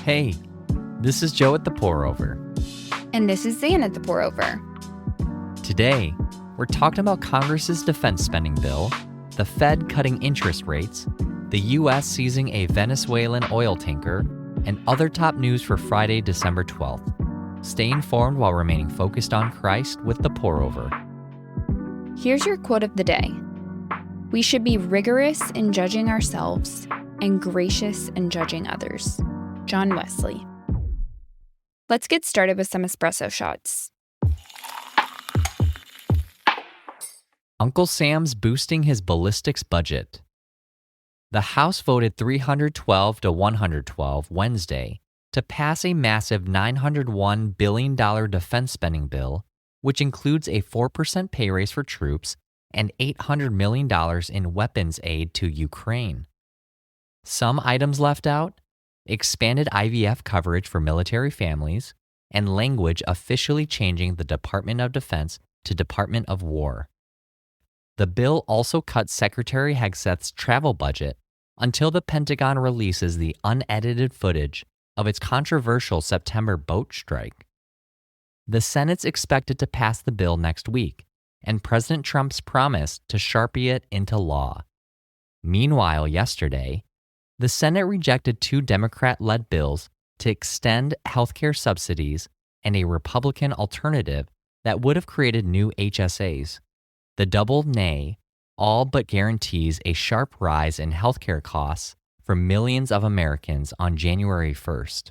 Hey, this is Joe at the Pour Over. And this is Zan at the Pour Over. Today, we're talking about Congress's defense spending bill, the Fed cutting interest rates, the U.S. seizing a Venezuelan oil tanker, and other top news for Friday, December 12th. Stay informed while remaining focused on Christ with the Pour Over. Here's your quote of the day. We should be rigorous in judging ourselves and gracious in judging others. John Wesley. Let's get started with some espresso shots. Uncle Sam's boosting his ballistics budget. The House voted 312 to 112 Wednesday to pass a massive $901 billion defense spending bill, which includes a 4% pay raise for troops and $800 million in weapons aid to Ukraine. Some items left out: expanded IVF coverage for military families, and language officially changing the Department of Defense to Department of War. The bill also cut Secretary Hegseth's travel budget until the Pentagon releases the unedited footage of its controversial September boat strike. The Senate's expected to pass the bill next week, and President Trump's promise to Sharpie it into law. Meanwhile, yesterday, the Senate rejected two Democrat-led bills to extend healthcare subsidies and a Republican alternative that would have created new HSAs. The double nay all but guarantees a sharp rise in healthcare costs for millions of Americans on January 1st.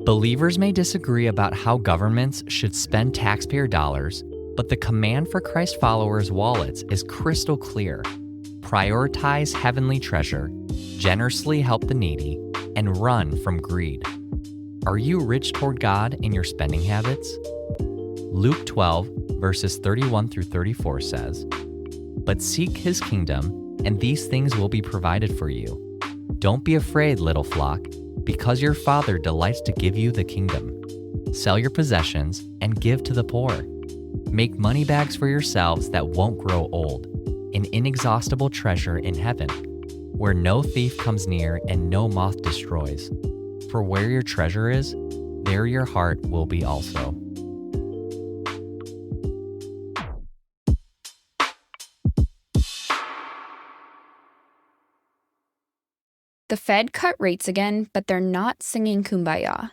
Believers may disagree about how governments should spend taxpayer dollars, but the command for Christ followers' wallets is crystal clear. Prioritize heavenly treasure, generously help the needy, and run from greed. Are you rich toward God in your spending habits? Luke 12, verses 31 through 34 says, "But seek his kingdom, and these things will be provided for you. Don't be afraid, little flock, because your Father delights to give you the kingdom. Sell your possessions and give to the poor. Make money bags for yourselves that won't grow old, an inexhaustible treasure in heaven, where no thief comes near and no moth destroys. For where your treasure is, there your heart will be also." The Fed cut rates again, but they're not singing Kumbaya.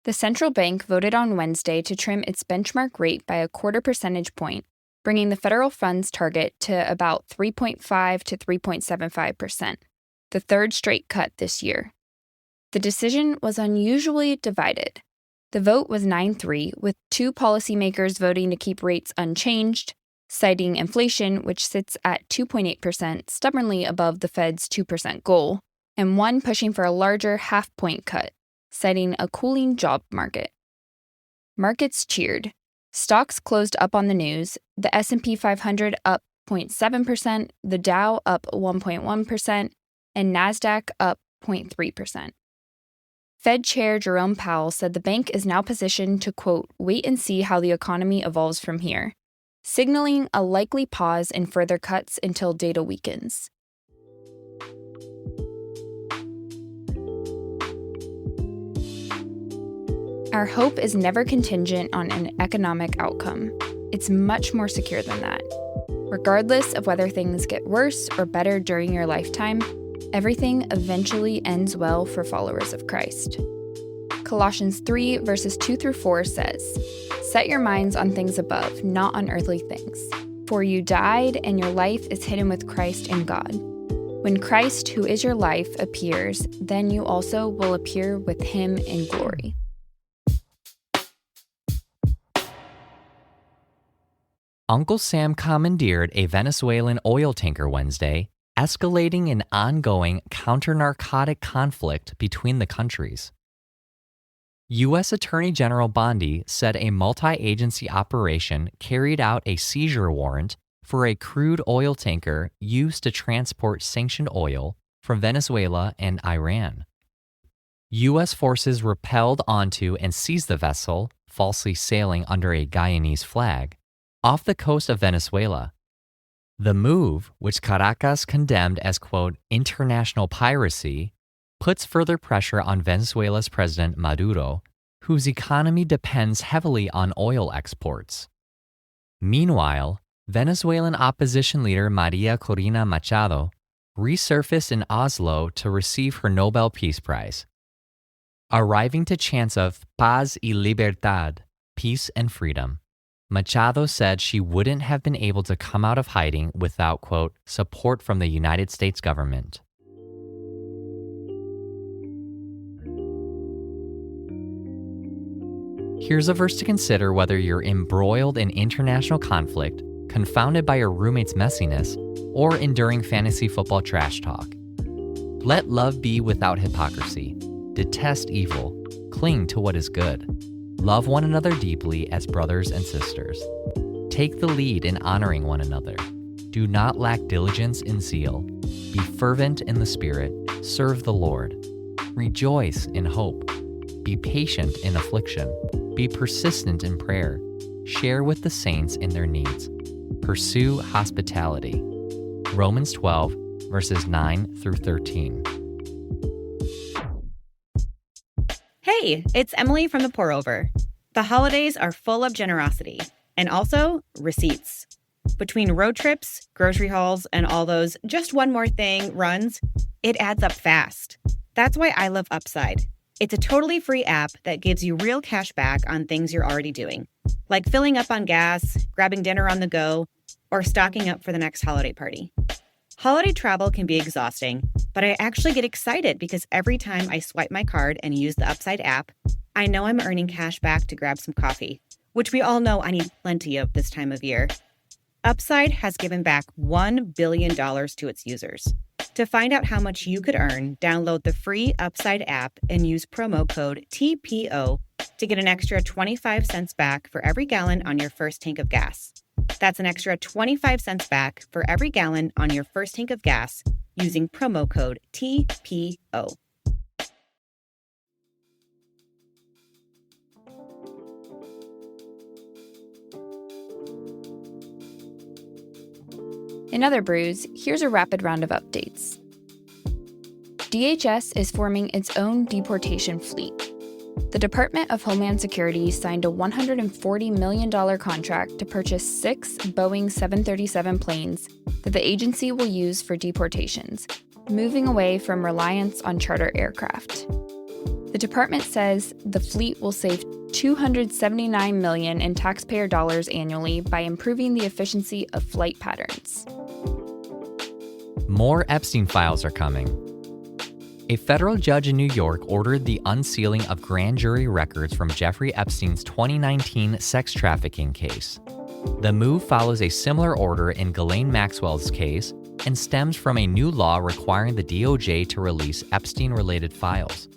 The central bank voted on Wednesday to trim its benchmark rate by a 0.25 percentage point, bringing the federal funds target to about 3.5 to 3.75%, the third straight cut this year. The decision was unusually divided. The vote was 9-3, with two policymakers voting to keep rates unchanged, citing inflation, which sits at 2.8%, stubbornly above the Fed's 2% goal, and one pushing for a larger half-point cut, citing a cooling job market. Markets cheered. Stocks closed up on the news, the S&P 500 up 0.7%, the Dow up 1.1%, and NASDAQ up 0.3%. Fed Chair Jerome Powell said the bank is now positioned to, quote, wait and see how the economy evolves from here, signaling a likely pause in further cuts until data weakens. Our hope is never contingent on an economic outcome. It's much more secure than that. Regardless of whether things get worse or better during your lifetime, everything eventually ends well for followers of Christ. Colossians 3, verses 2 through 4 says, "Set your minds on things above, not on earthly things. For you died, and your life is hidden with Christ in God. When Christ, who is your life, appears, then you also will appear with him in glory." Uncle Sam commandeered a Venezuelan oil tanker Wednesday, escalating an ongoing counter-narcotic conflict between the countries. U.S. Attorney General Bondi said a multi-agency operation carried out a seizure warrant for a crude oil tanker used to transport sanctioned oil from Venezuela and Iran. U.S. forces rappelled onto and seized the vessel, falsely sailing under a Guyanese flag, off the coast of Venezuela. The move, which Caracas condemned as, quote, international piracy, puts further pressure on Venezuela's President Maduro, whose economy depends heavily on oil exports. Meanwhile, Venezuelan opposition leader Maria Corina Machado resurfaced in Oslo to receive her Nobel Peace Prize. Arriving to chants of paz y libertad, peace and freedom, Machado said she wouldn't have been able to come out of hiding without, quote, support from the United States government. Here's a verse to consider whether you're embroiled in international conflict, confounded by your roommate's messiness, or enduring fantasy football trash talk. Let love be without hypocrisy. Detest evil. Cling to what is good. Love one another deeply as brothers and sisters. Take the lead in honoring one another. Do not lack diligence in zeal. Be fervent in the Spirit. Serve the Lord. Rejoice in hope. Be patient in affliction. Be persistent in prayer. Share with the saints in their needs. Pursue hospitality. Romans 12, verses 9 through 13. Hey, it's Emily from The Pour Over. The holidays are full of generosity and also receipts. Between road trips, grocery hauls, and all those just one more thing runs, it adds up fast. That's why I love Upside. It's a totally free app that gives you real cash back on things you're already doing, like filling up on gas, grabbing dinner on the go, or stocking up for the next holiday party. Holiday travel can be exhausting, but I actually get excited because every time I swipe my card and use the Upside app, I know I'm earning cash back to grab some coffee, which we all know I need plenty of this time of year. Upside has given back $1 billion to its users. To find out how much you could earn, download the free Upside app and use promo code TPO to get an extra 25 cents back for every gallon on your first tank of gas. That's an extra 25 cents back for every gallon on your first tank of gas using promo code TPO. In other brews, here's a rapid round of updates. DHS is forming its own deportation fleet. The Department of Homeland Security signed a $140 million contract to purchase 6 Boeing 737 planes that the agency will use for deportations, moving away from reliance on charter aircraft. The department says the fleet will save $279 million in taxpayer dollars annually by improving the efficiency of flight patterns. More Epstein files are coming. A federal judge in New York ordered the unsealing of grand jury records from Jeffrey Epstein's 2019 sex trafficking case. The move follows a similar order in Ghislaine Maxwell's case and stems from a new law requiring the DOJ to release Epstein-related files.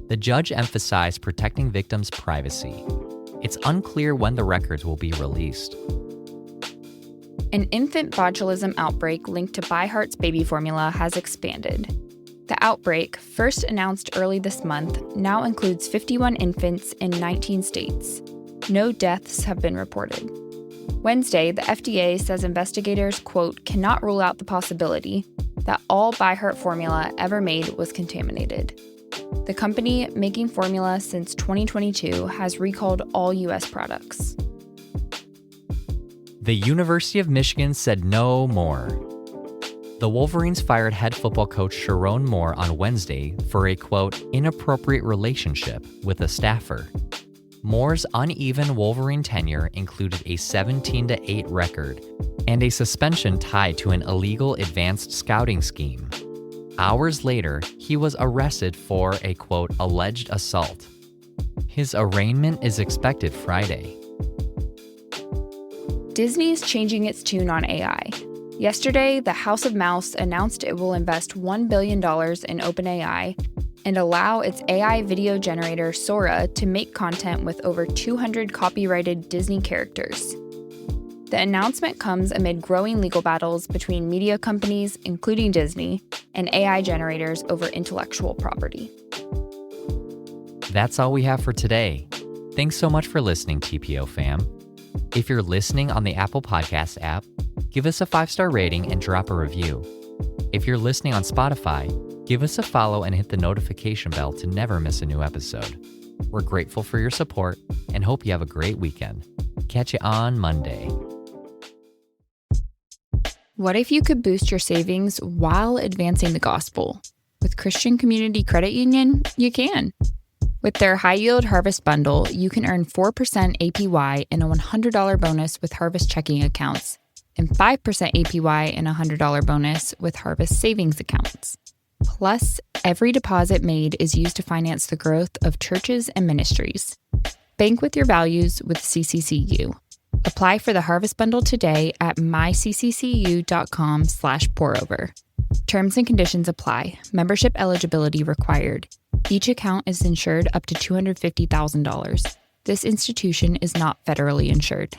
The judge emphasized protecting victims' privacy. It's unclear when the records will be released. An infant botulism outbreak linked to ByHeart's baby formula has expanded. The outbreak, first announced early this month, now includes 51 infants in 19 states. No deaths have been reported. Wednesday, the FDA says investigators, quote, cannot rule out the possibility that all ByHeart formula ever made was contaminated. The company, making formula since 2022, has recalled all U.S. products. The University of Michigan said no more. The Wolverines fired head football coach Sharon Moore on Wednesday for a, quote, inappropriate relationship with a staffer. Moore's uneven Wolverine tenure included a 17-8 record and a suspension tied to an illegal advanced scouting scheme. Hours later, he was arrested for a, quote, alleged assault. His arraignment is expected Friday. Disney is changing its tune on AI. Yesterday, the House of Mouse announced it will invest $1 billion in OpenAI and allow its AI video generator Sora to make content with over 200 copyrighted Disney characters. The announcement comes amid growing legal battles between media companies, including Disney, and AI generators over intellectual property. That's all we have for today. Thanks so much for listening, TPO fam. If you're listening on the Apple Podcast app, Give us a 5-star rating and drop a review. If you're listening on Spotify, give us a follow and hit the notification bell to never miss a new episode. We're grateful for your support and hope you have a great weekend. Catch you on Monday. What if you could boost your savings while advancing the gospel? With Christian Community Credit Union, you can. With their high-yield Harvest Bundle, you can earn 4% APY and a $100 bonus with Harvest checking accounts, and 5% APY and a $100 bonus with Harvest savings accounts. Plus, every deposit made is used to finance the growth of churches and ministries. Bank with your values with CCCU. Apply for the Harvest Bundle today at mycccu.com/pourover. Terms and conditions apply. Membership eligibility required. Each account is insured up to $250,000. This institution is not federally insured.